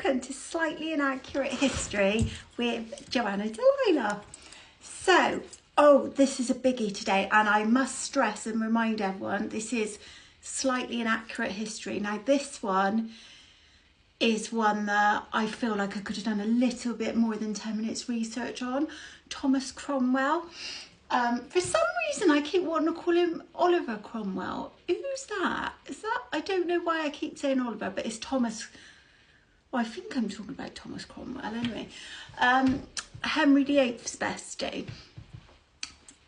welcome to Slightly Inaccurate History with Joanna Delilah. So, this is a biggie today, and I must stress and remind everyone, this is Slightly Inaccurate History. Now, this one is one that I feel like I could have done a little bit more than 10 minutes research on. Thomas Cromwell. For some reason, I keep wanting to call him Oliver Cromwell. Who's that? Is that? I don't know why I keep saying Oliver, but it's Thomas. Well, I think I'm talking about Thomas Cromwell anyway. Henry VIII's bestie.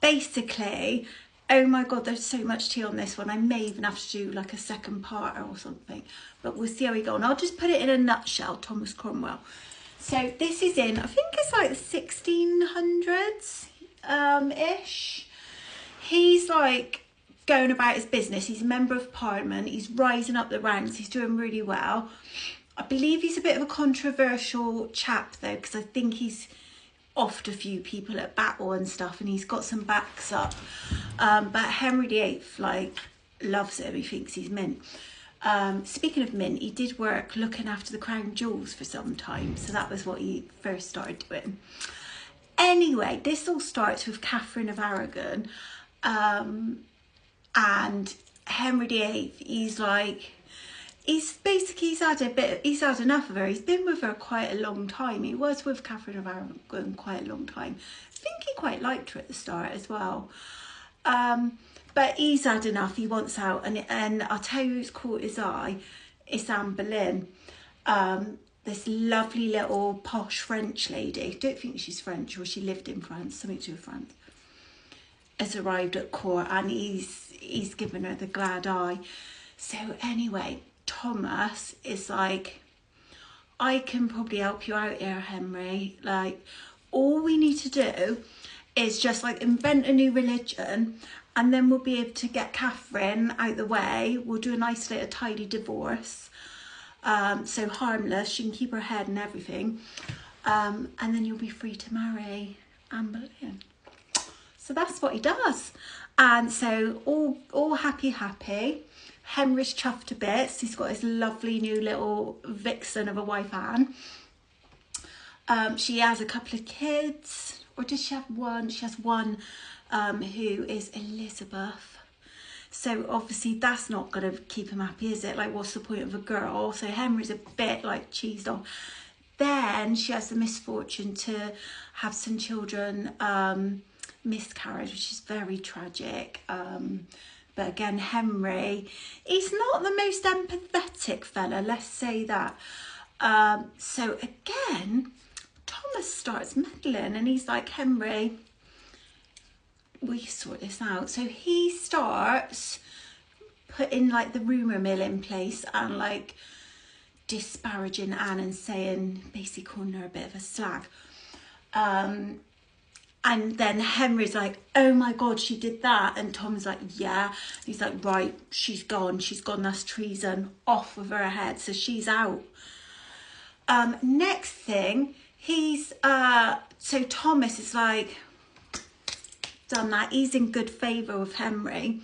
Basically, oh my God, there's so much tea on this one. I may even have to do like a second part or something, but we'll see how we go. And I'll just put it in a nutshell, Thomas Cromwell. So this is in, I think it's like the 1600s ish. He's like going about his business. He's a member of parliament. He's rising up the ranks. He's doing really well. I believe he's a bit of a controversial chap though, because I think he's offed a few people at battle and stuff, and he's got some backs up. But Henry VIII like loves him. He thinks he's mint. Speaking of mint, he did work looking after the crown jewels for some time, so that was what he first started doing. Anyway, this all starts with Catherine of Aragon, and Henry VIII. He's had enough of her. He's been with her quite a long time. He was with Catherine of Aragon quite a long time. I think he quite liked her at the start as well. But he's had enough. He wants out, and I'll tell you who's caught his eye. It's Anne Boleyn. This lovely little posh French lady. Don't think she's French, or she lived in France, something to do with France. Has arrived at court, and he's given her the glad eye. So anyway, Thomas is like, I can probably help you out here, Henry. Like, all we need to do is just like invent a new religion, and then we'll be able to get Catherine out the way. We'll do a nice little tidy divorce. So harmless, she can keep her head and everything. And then you'll be free to marry Anne Boleyn. So that's what he does. And so all happy. Henry's chuffed to bits. He's got his lovely new little vixen of a wife, Anne. She has a couple of kids. Or does she have one? She has one who is Elizabeth. So obviously that's not going to keep him happy, is it? Like, what's the point of a girl? So Henry's a bit like cheesed off. Then she has the misfortune to have some children miscarriage, which is very tragic. But again, Henry, he's not the most empathetic fella, let's say that. So again, Thomas starts meddling, and he's like, Henry, we sort this out. So he starts putting like the rumour mill in place and like disparaging Anne and saying, basically calling her a bit of a slag. And then Henry's like, oh my God, she did that. And Tom's like, yeah. And he's like, right, she's gone, that's treason, off with her head. So she's out. Next thing, so Thomas is like, done that. He's in good favour with Henry.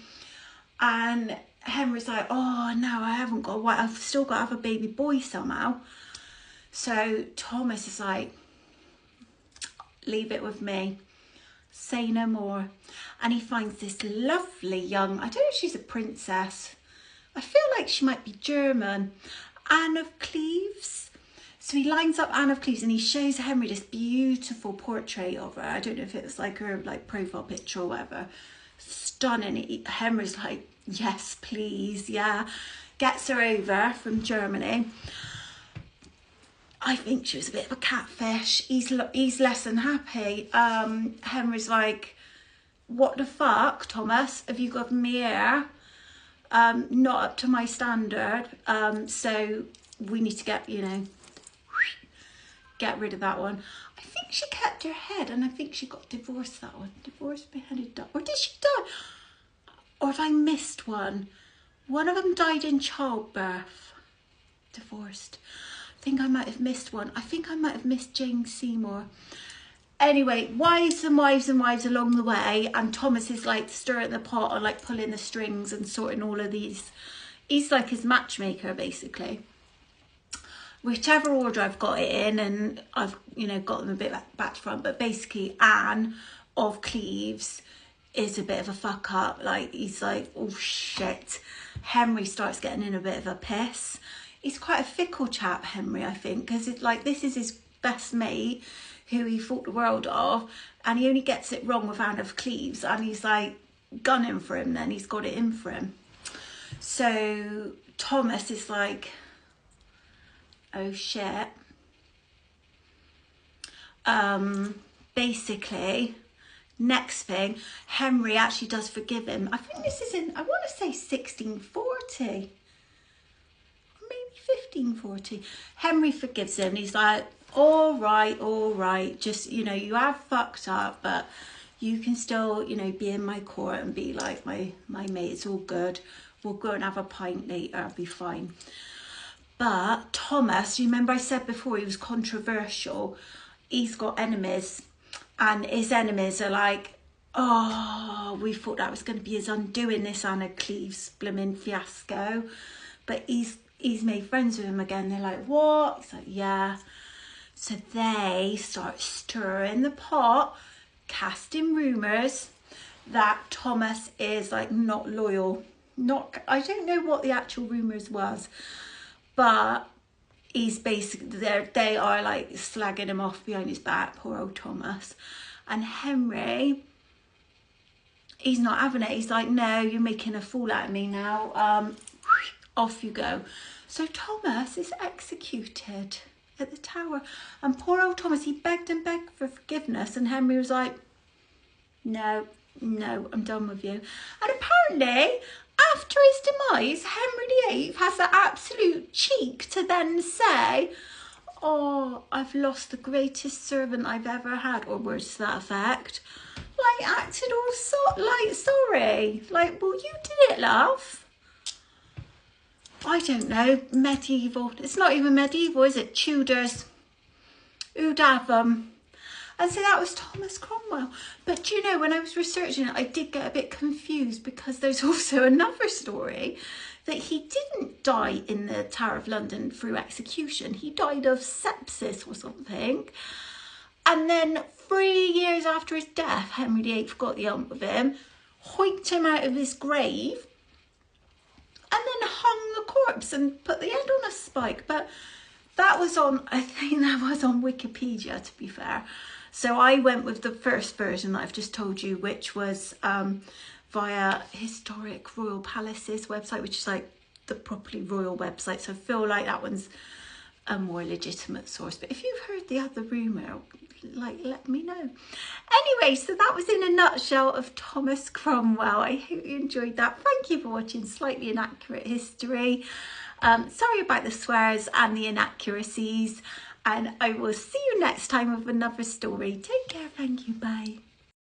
And Henry's like, oh no, I haven't got a wife. I've still got to have a baby boy somehow. So Thomas is like, leave it with me. Say no more. And he finds this lovely young, I don't know if she's a princess. I feel like she might be German. Anne of Cleves. So he lines up Anne of Cleves and he shows Henry this beautiful portrait of her. I don't know if it was like her like profile picture or whatever. Stunning. Henry's like, yes, please, yeah. Gets her over from Germany. I think she was a bit of a catfish. He's less than happy. Henry's like, what the fuck, Thomas? Have you given me here? Not up to my standard. So we need to get rid of that one. I think she kept her head, and I think she got divorced, that one. Divorced, beheaded, died. Or did she die? Or have I missed one? One of them died in childbirth. Divorced. I think I might have missed one. I think I might have missed Jane Seymour. Anyway, wives and wives and wives along the way, and Thomas is like stirring the pot or like pulling the strings and sorting all of these. He's like his matchmaker, basically. whichever order I've got it in, and I've, you know, got them a bit back to front, but basically Anne of Cleves is a bit of a fuck up. Like, he's like, oh shit. Henry starts getting in a bit of a piss. He's quite a fickle chap, Henry, I think, because it's like, this is his best mate who he thought the world of, and he only gets it wrong with Anne of Cleves, and he's like gunning for him then. He's got it in for him. So Thomas is like, oh shit. Basically, next thing, Henry actually does forgive him. I think this is in, I want to say 1640, maybe 1540. Henry forgives him. He's like, all right, just, you know, you have fucked up, but you can still, you know, be in my court and be like my mate. It's all good. We'll go and have a pint later. I'll be fine. But Thomas, you remember I said before he was controversial. He's got enemies, and his enemies are like, oh, we thought that was going to be his undoing, this Anna Cleves blooming fiasco. But he's made friends with him again. They're like, what? He's like, yeah. So they start stirring the pot, casting rumours that Thomas is like not loyal. I don't know what the actual rumours was, but he's basically, they are like slagging him off behind his back, poor old Thomas. And Henry, he's not having it. He's like, no, you're making a fool out of me now. Off you go. So Thomas is executed at the Tower. And poor old Thomas, he begged and begged for forgiveness, and Henry was like, no, I'm done with you. And apparently, after his demise, Henry VIII has the absolute cheek to then say, oh, I've lost the greatest servant I've ever had, or words to that effect. Like, acted all sorry. Like, well, you did it, love. I don't know, medieval. It's not even medieval, is it? Tudors. Who'd have them? And so that was Thomas Cromwell. But do you know, when I was researching it, I did get a bit confused, because there's also another story that he didn't die in the Tower of London through execution. He died of sepsis or something. And then 3 years after his death, Henry VIII got the hump of him, hoiked him out of his grave, and then hung the corpse and put the head on a spike. But that was on, I think that was on Wikipedia, to be fair. So I went with the first version that I've just told you, which was via Historic Royal Palace's website, which is like the properly royal website. So I feel like that one's a more legitimate source. But if you've heard the other rumour, like, let me know. Anyway, so that was in a nutshell of Thomas Cromwell. I hope you enjoyed that. Thank you for watching Slightly Inaccurate History. Sorry about the swears and the inaccuracies, and I will see you next time with another story. Take care. Thank you. Bye.